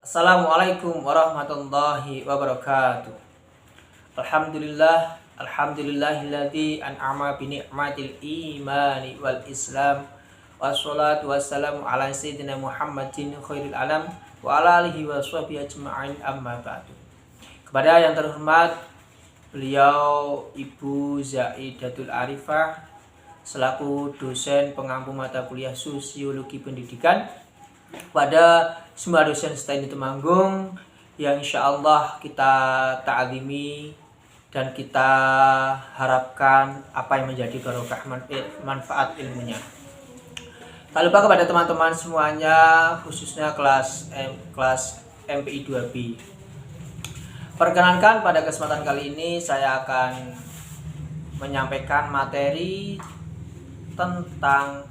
Assalamualaikum warahmatullahi wabarakatuh. Alhamdulillahilladzi an'ama bi ni'matil imani wal islam. Wassalatu wassalamu ala sayyidina Muhammadin khairil alam wa ala alihi wa sahbihi ajma'in, amma ba'du. Kepada yang terhormat beliau Ibu Zaidatul Arifah selaku dosen pengampu mata kuliah Sosiologi Pendidikan pada semua dosen STAIN di Temanggung yang insya Allah kita ta'zimi dan kita harapkan apa yang menjadi barokah manfaat ilmunya. Tak lupa kepada teman-teman semuanya, khususnya kelas MPI 2B. Perkenankan pada kesempatan kali ini saya akan menyampaikan materi tentang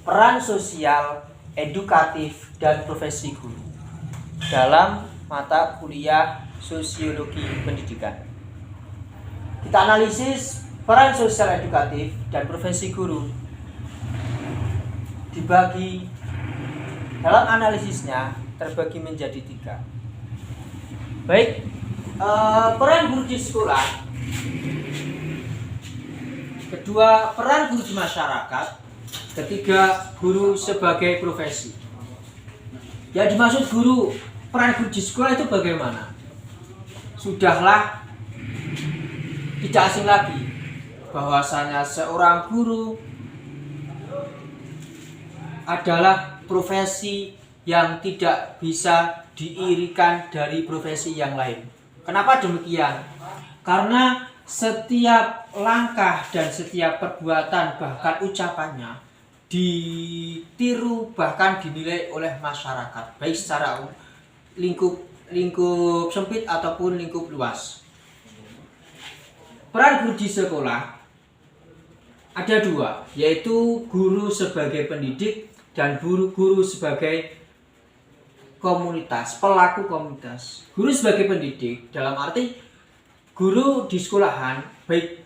peran sosial, edukatif, dan profesi guru dalam mata kuliah Sosiologi Pendidikan. Kita analisis peran sosial, edukatif, dan profesi guru dibagi dalam analisisnya terbagi menjadi 3. Baik, peran guru di sekolah. Kedua, peran guru di masyarakat. Ketiga, guru sebagai profesi. Yang dimaksud peran guru di sekolah itu bagaimana? Sudahlah tidak asing lagi bahwasanya seorang guru adalah profesi yang tidak bisa diirikan dari profesi yang lain. Kenapa demikian? Karena setiap langkah dan setiap perbuatan bahkan ucapannya ditiru bahkan dinilai oleh masyarakat, baik secara lingkup sempit ataupun lingkup luas. Peran guru di sekolah ada 2, yaitu guru sebagai pendidik dan guru sebagai komunitas, pelaku komunitas. Guru sebagai pendidik dalam arti guru di sekolahan, baik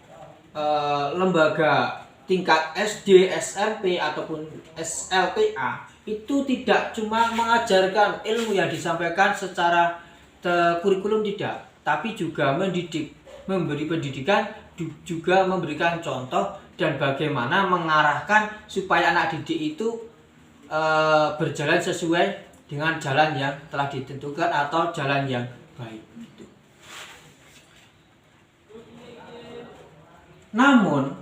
lembaga tingkat SD, SMP, ataupun SLTA, itu tidak cuma mengajarkan ilmu yang disampaikan secara kurikulum, tidak, tapi juga mendidik, memberi pendidikan, juga memberikan contoh dan bagaimana mengarahkan supaya anak didik itu berjalan sesuai dengan jalan yang telah ditentukan atau jalan yang baik. Namun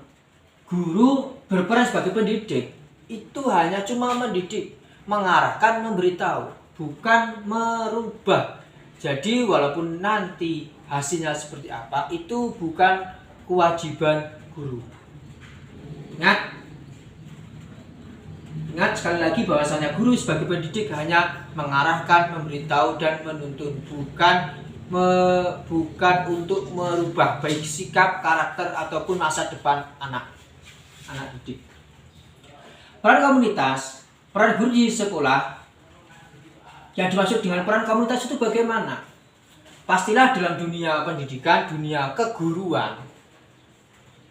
guru berperan sebagai pendidik itu hanya cuma mendidik, mengarahkan, memberitahu, bukan merubah. Jadi walaupun nanti hasilnya seperti apa, itu bukan kewajiban guru. Ingat sekali lagi bahwasanya guru sebagai pendidik hanya mengarahkan, memberitahu, dan menuntun, bukan untuk merubah baik sikap, karakter, ataupun masa depan anak didik. Peran komunitas, peran guru di sekolah. Yang dimaksud dengan peran komunitas itu bagaimana? Pastilah dalam dunia pendidikan, dunia keguruan,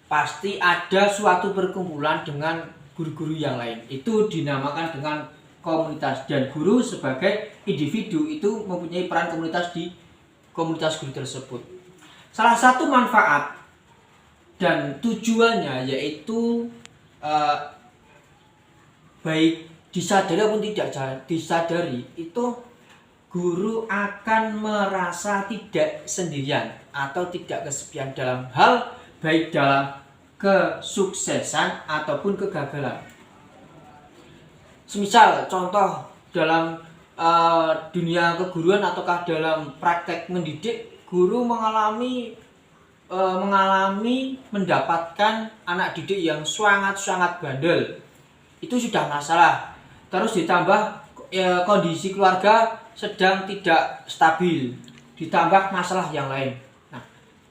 pasti ada suatu perkumpulan dengan guru-guru yang lain. Itu dinamakan dengan komunitas, dan guru sebagai individu itu mempunyai peran komunitas di komunitas guru tersebut. Salah satu manfaat dan tujuannya yaitu baik disadari maupun tidak disadari, itu guru akan merasa tidak sendirian atau tidak kesepian dalam hal baik dalam kesuksesan ataupun kegagalan. Semisal contoh dalam dunia keguruan ataukah dalam praktek mendidik, guru mengalami mendapatkan anak didik yang sangat bandel. Itu sudah masalah. Terus ditambah kondisi keluarga sedang tidak stabil, ditambah masalah yang lain. Nah,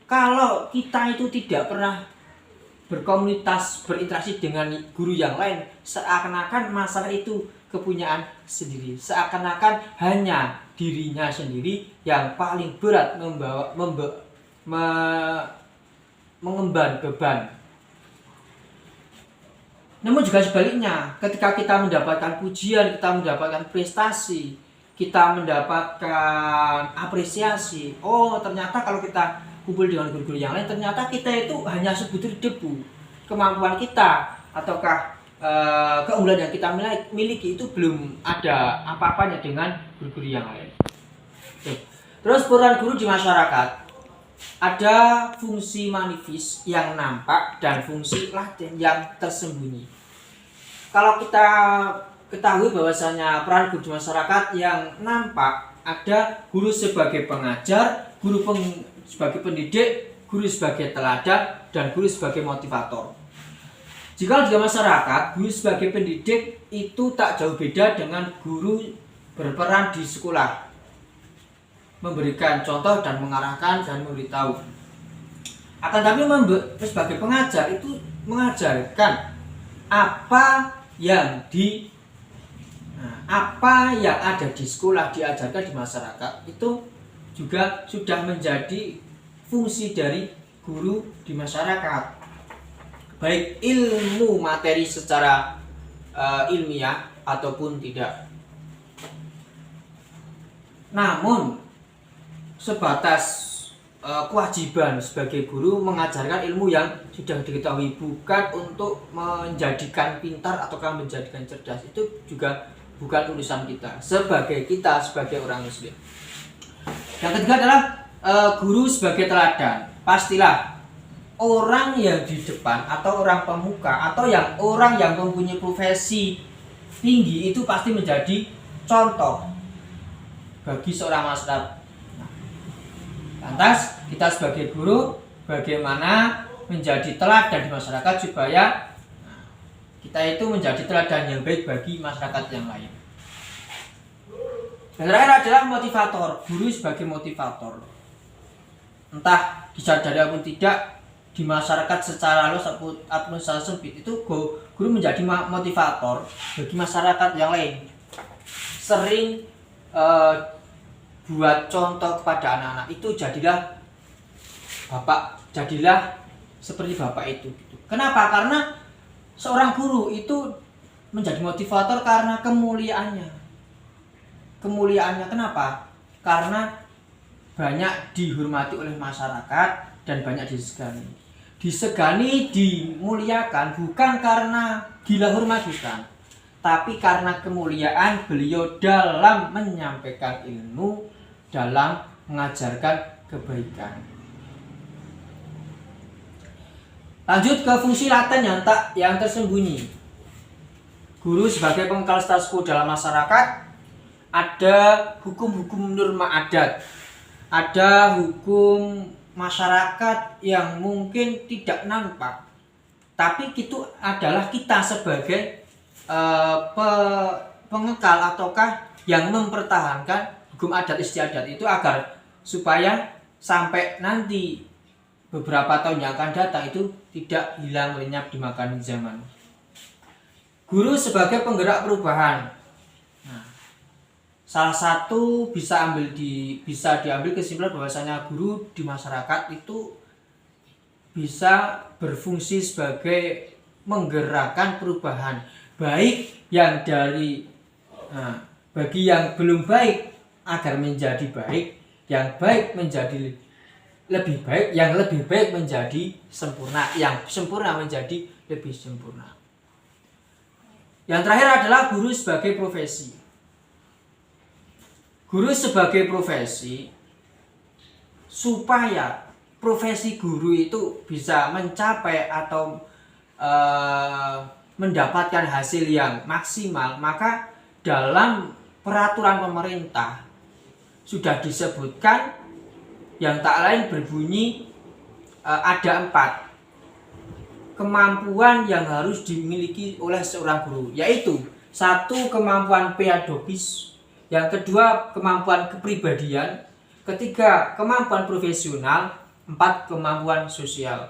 kalau kita itu tidak pernah berkomunitas, berinteraksi dengan guru yang lain, seakan-akan masalah itu kepunyaan sendiri, seakan-akan hanya dirinya sendiri yang paling berat mengemban beban. Namun juga sebaliknya, ketika kita mendapatkan pujian, kita mendapatkan prestasi, kita mendapatkan apresiasi. Oh, ternyata kalau kita kumpul dengan guru-guru yang lain, ternyata kita itu hanya sebutir debu. Kemampuan kita ataukah keunggulan yang kita miliki itu belum ada apa-apanya dengan guru-guru yang lain. Terus peran guru di masyarakat, ada fungsi manifest yang nampak dan fungsi laten yang tersembunyi. Kalau kita ketahui bahwasanya peran guru di masyarakat yang nampak, ada guru sebagai pengajar, guru sebagai pendidik, guru sebagai teladan, dan guru sebagai motivator. Jika di masyarakat, guru sebagai pendidik itu tak jauh beda dengan guru berperan di sekolah, memberikan contoh dan mengarahkan dan memberitahu. Akan tapi sebagai pengajar itu mengajarkan apa yang ada di sekolah, diajarkan di masyarakat, itu juga sudah menjadi fungsi dari guru di masyarakat. Baik ilmu materi secara ilmiah ataupun tidak. Namun sebatas kewajiban sebagai guru mengajarkan ilmu yang sudah diketahui, bukan untuk menjadikan pintar ataukah menjadikan cerdas. Itu juga bukan urusan kita sebagai orang muslim. Yang ketiga adalah guru sebagai teladan. Pastilah orang yang di depan atau orang pemuka atau orang yang mempunyai profesi tinggi itu pasti menjadi contoh bagi seorang masyarakat. Lantas kita sebagai guru bagaimana menjadi teladan di masyarakat supaya kita itu menjadi teladan yang baik bagi masyarakat yang lain. Yang terakhir adalah motivator. Guru sebagai motivator. Entah disadari ataupun tidak, di masyarakat secara luas ataupun secara sempit, itu guru menjadi motivator bagi masyarakat yang lain. Sering buat contoh kepada anak-anak, itu jadilah seperti bapak itu. Kenapa? Karena seorang guru itu menjadi motivator karena kemuliaannya. Kenapa? Karena banyak dihormati oleh masyarakat dan banyak disegani, dimuliakan bukan karena gila hormat, bukan, tapi karena kemuliaan beliau dalam menyampaikan ilmu, dalam mengajarkan kebaikan. Lanjut ke fungsi laten yang tersembunyi. Guru sebagai pengkal status quo dalam masyarakat, ada hukum-hukum norma adat, ada hukum masyarakat yang mungkin tidak nampak, tapi itu adalah kita sebagai pengekal ataukah yang mempertahankan hukum adat istiadat itu agar supaya sampai nanti beberapa tahun yang akan datang itu tidak hilang lenyap dimakan zaman. Guru sebagai penggerak perubahan. Nah, salah satu bisa diambil kesimpulan bahwasanya guru di masyarakat itu bisa berfungsi sebagai menggerakkan perubahan, baik yang bagi yang belum baik agar menjadi baik, yang baik menjadi lebih baik, yang lebih baik menjadi sempurna, yang sempurna menjadi lebih sempurna. Yang terakhir adalah guru sebagai profesi. Guru sebagai profesi, supaya profesi guru itu bisa mencapai atau mendapatkan hasil yang maksimal, maka dalam peraturan pemerintah sudah disebutkan yang tak lain berbunyi ada 4 kemampuan yang harus dimiliki oleh seorang guru, yaitu 1. Kemampuan pedagogis, yang kedua kemampuan kepribadian, ketiga kemampuan profesional, 4 kemampuan sosial.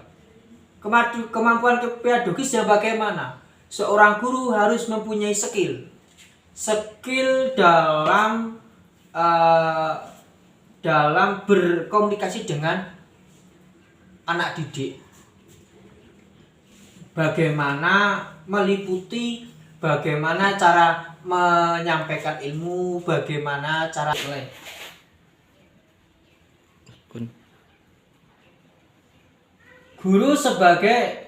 Kemampuan pedagogis yang bagaimana? Seorang guru harus mempunyai skill dalam berkomunikasi dengan anak didik. Bagaimana meliputi bagaimana cara menyampaikan ilmu, bagaimana cara guru sebagai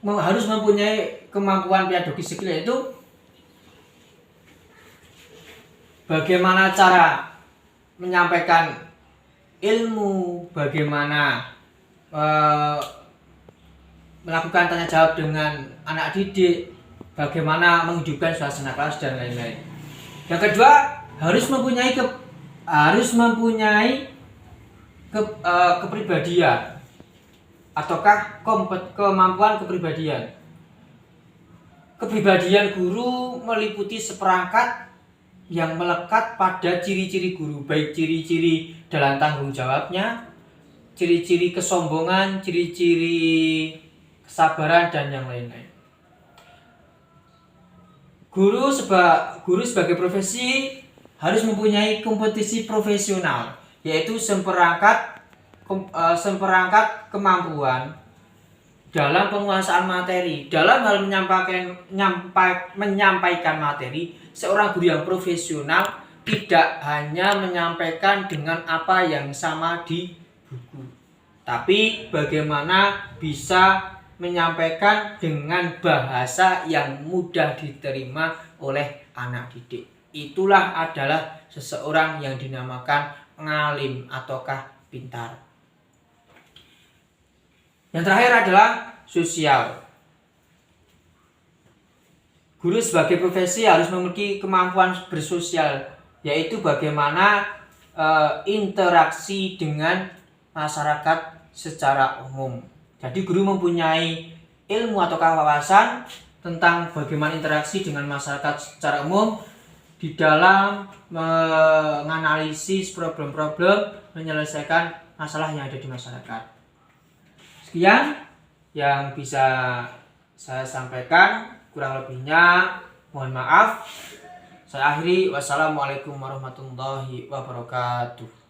harus mempunyai kemampuan pedagogi skill, yaitu bagaimana cara menyampaikan ilmu, bagaimana melakukan tanya jawab dengan anak didik, bagaimana menghidupkan suasana kelas dan lain-lain. Yang kedua, harus mempunyai kepribadian ataukah kemampuan kepribadian. Kepribadian guru meliputi seperangkat yang melekat pada ciri-ciri guru, baik ciri-ciri dalam tanggung jawabnya, ciri-ciri kesombongan, ciri-ciri kesabaran, dan yang lain-lain. Guru sebagai profesi harus mempunyai kompetisi profesional, yaitu seperangkat kemampuan dalam penguasaan materi. Dalam hal menyampaikan materi, seorang guru yang profesional tidak hanya menyampaikan dengan apa yang sama di buku, tapi bagaimana bisa menyampaikan dengan bahasa yang mudah diterima oleh anak didik. Itulah adalah seseorang yang dinamakan ngalim ataukah pintar. Yang terakhir adalah sosial. Guru sebagai profesi harus memiliki kemampuan bersosial, yaitu bagaimana interaksi dengan masyarakat secara umum. Jadi guru mempunyai ilmu atau wawasan tentang bagaimana interaksi dengan masyarakat secara umum di dalam menganalisis problem-problem, menyelesaikan masalah yang ada di masyarakat. Sekian yang bisa saya sampaikan, kurang lebihnya mohon maaf. Saya akhiri, wassalamualaikum warahmatullahi wabarakatuh.